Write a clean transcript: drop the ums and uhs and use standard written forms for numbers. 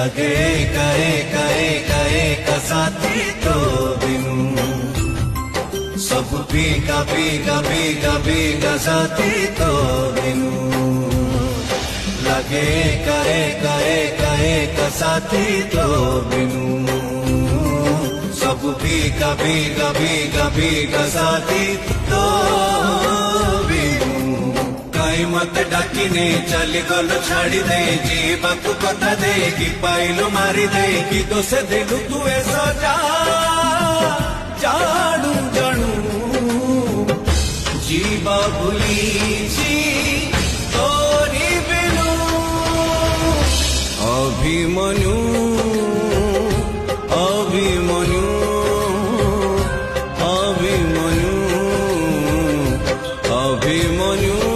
लगे कहे कहे कहे का साथी तो बिनु सब भीगा भीगा भीगा भीगा साथी तो बिनु लगे कहे कहे कहे का साथी तो बिनु सब भीगा भीगा भीगा भीगा साथी तो बिनु काई मत डाकिने चली गलो छाड़ी दे जीवाकू कथा दे कि पाइलु मारी दे कि दोष देलु तू ए सजा जानू जानू जीवा भूली तोरी बिनु अभिमन्यु अभिमन्यु अभिमन्यु अभिमन्यु